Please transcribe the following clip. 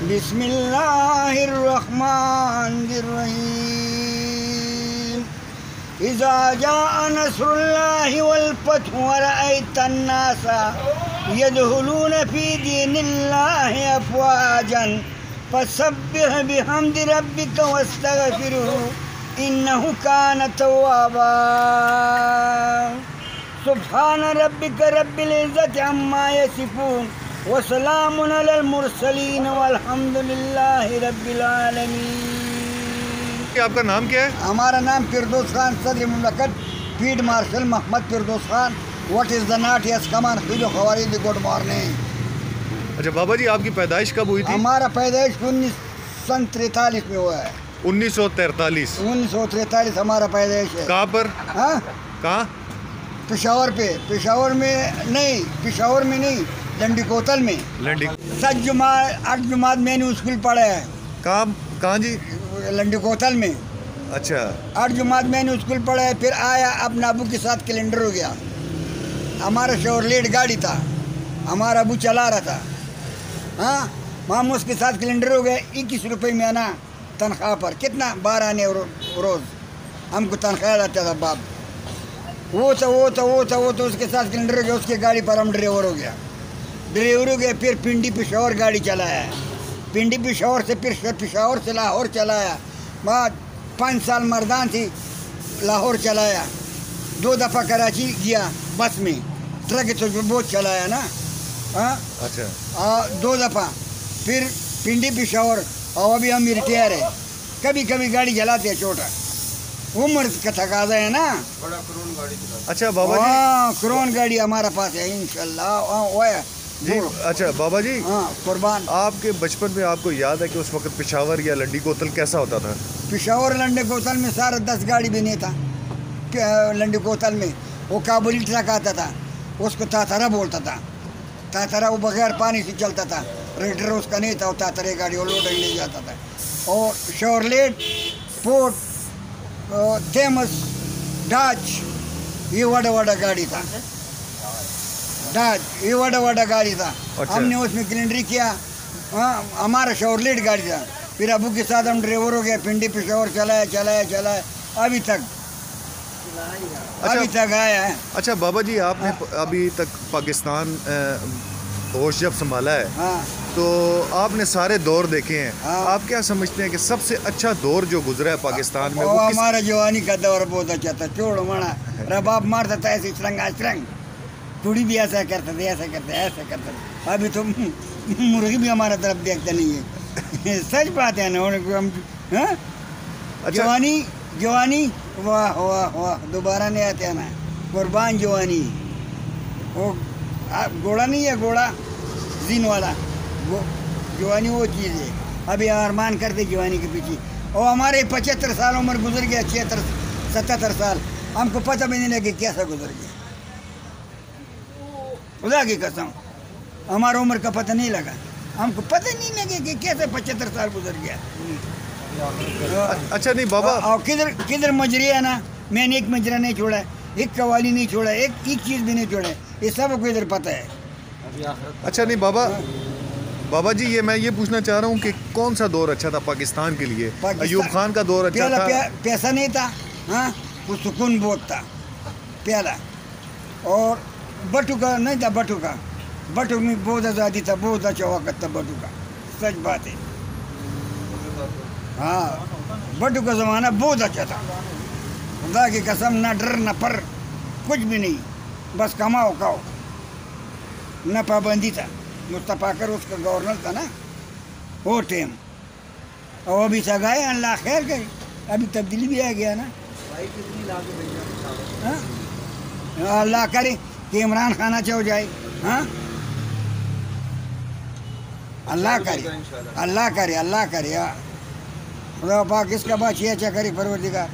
بسم اللہ الرحمن الرحیم اذا جاء نصر اللہ والفتح ورأیت الناس يدخلون في دین اللہ افواجا فسبح بحمد ربک واستغفرہ انہ کان توابا سبحان ربک رب العزت عما یصفون وسلام علی المرسلین والحمد للہ رب العالمین۔ آپ کا نام کیا ہے؟ ہمارا نام فردوس خان، صدر مملکت field marshal Muhammad Firdous Khan. What is the not yes کمان خیلو خوارید گڈ مارننگ۔ اچھا بابا جی، آپ کی پیدائش کب ہوئی تھی؟ ہمارا پیدائش 1943 میں ہوا ہے۔ 1943 1943 ہمارا پیدائش ہے۔ کہاں پر؟ ہاں، کہاں؟ پشاور پہ، پشاور میں نہیں، لنڈی کوتل میں۔ لنڈی 7 جماعت 8 جماعت میں نے اسکول پڑھا ہے کہاں جی؟ لنڈی کوتل میں۔ اچھا 8 جماعت میں نے اسکول پڑھا ہے، پھر آیا اپنے ابو کے ساتھ کیلنڈر ہو گیا۔ ہمارا شورلیٹ گاڑی تھا، ہمارا ابو چلا رہا تھا۔ ہاں، ہم اس کے ساتھ کیلنڈر ہو گئے۔ 21 روپے میں آنا تنخواہ پر، کتنا 12 آنے روز ہم کو تنخواہ آتا تھا باپ۔ وہ تو اس کے ساتھ کیلنڈر ہو گیا، اس کی گاڑی پر ہم ڈرائیور ہو گیا۔ پھر پنڈی پشاور گاڑی چلایا، پنڈی پشاور سے پھر پشاور سے لاہور چلایا۔ بعد 5 سال مردان تھی، لاہور چلایا۔ 2 دفعہ کراچی گیا بس میں، ٹرک تو بہت چلایا نا۔ ہاں اچھا 2 دفعہ، پھر پنڈی پشاور، اور ابھی ہم ریٹائر ہے۔ کبھی کبھی گاڑی چلاتے ہیں، چھوٹا عمر کا تقاضا ہے نا۔ اچھا بابا جی، ہاں، کرون گاڑی ہمارا پاس ہے انشاءاللہ۔ جی اچھا بابا جی، ہاں قربان۔ آپ کے بچپن میں آپ کو یاد ہے کہ اس وقت پشاور یا لنڈی کوتل کیسا ہوتا تھا؟ پشاور لنڈی کوتل میں سارا 10 گاڑی بھی نہیں تھا۔ لنڈی کوتل میں وہ کابلی ٹرک آتا تھا، اس کو تاترا بولتا تھا۔ تاترا وہ بغیر پانی سے چلتا تھا، ریڈر اس کا نہیں تھا، وہ تاترے گاڑی وہ لوڈ لے جاتا تھا۔ اور شورلیٹ، پورٹ، تھیمس، ڈاچ، یہ وڈا گاڑی تھا۔ ڈاچ یہ وڈا گاڑی تھا۔ ہم نے اس میں کیلنڈری کیا۔ ہمارا شورلیٹ گاڑی تھا۔ پھر ابو کے ساتھ ہم ڈرائیور ہو گئے، پنڈی پشاور چلایا ابھی تک آیا ہے۔ اچھا بابا جی، آپ نے ابھی تک پاکستان ہوش جب سنبھالا ہے، ہاں تو آپ نے سارے دور دیکھے ہیں، ہاں۔ آپ کیا سمجھتے ہیں کہ سب سے اچھا دور جو گزرا ہے پاکستان میں؟ وہ ہمارا جوانی کا دور بہت اچھا تھا۔ چوڑ مڑا رباب مارتا تھا، ایسے چرنگ تھوڑی بھی ایسا کرتا تھا، ایسا کرتا تھا۔ ابھی تو مرغی بھی ہمارا طرف دیکھتا نہیں ہے۔ سچ بات ہے نا۔ جوانی واہ دوبارہ نہیں آتے نا، قربان جوانی۔ وہ گھوڑا نہیں ہے، گھوڑا زین والا جوانی وہ چیز ہے۔ ابھی ارمان کرتے جوانی کے پیچھے۔ اور ہمارے 75 سال عمر گزر گیا، 76-77 سال، ہم کو پتہ بھی نہیں لگے کیسا گزر گیا۔ خدا کی قسم ہمارا عمر کا پتہ نہیں لگا، ہم کو پتہ نہیں لگے کہ کیسے 75 سال گزر گیا۔ اچھا نہیں بابا، اور کدھر مجری ہے نا، میں نے ایک مجرا نہیں چھوڑا، ایک قوالی نہیں چھوڑا، ایک چیز بھی نہیں چھوڑا، یہ سب کو ادھر پتہ ہے۔ اچھا نہیں بابا جی، میں یہ پوچھنا چاہ رہا ہوں کہ کون سا دور اچھا تھا پاکستان کے لیے؟ ایوب خان کا دور اچھا تھا؟ پیسہ نہیں تھا، ہاں، وہ سکون بہت تھا، پیارا۔ اور بٹو کا نہیں تھا، بٹو میں بہت آزادی تھا، بہت اچھا وقت تھا بٹو کا، سچ بات ہے۔ ہاں، بٹو کا زمانہ بہت اچھا تھا، خدا کی قسم، نہ ڈر نہ پر، کچھ بھی نہیں، بس کماؤ کھاؤ، نہ پابندی تھا۔ مصطفیٰ کر اس کا گورنر تھا نا وہ ٹائم۔ اور ابھی سگائے، اللہ خیر کرے، ابھی تبدیلی بھی آ گیا نا۔ اللہ کرے کہ عمران خان اچھا ہو جائے، ہاں، اللہ کرے خدا پاک اس کا بات اچھا کرے، پروردگار۔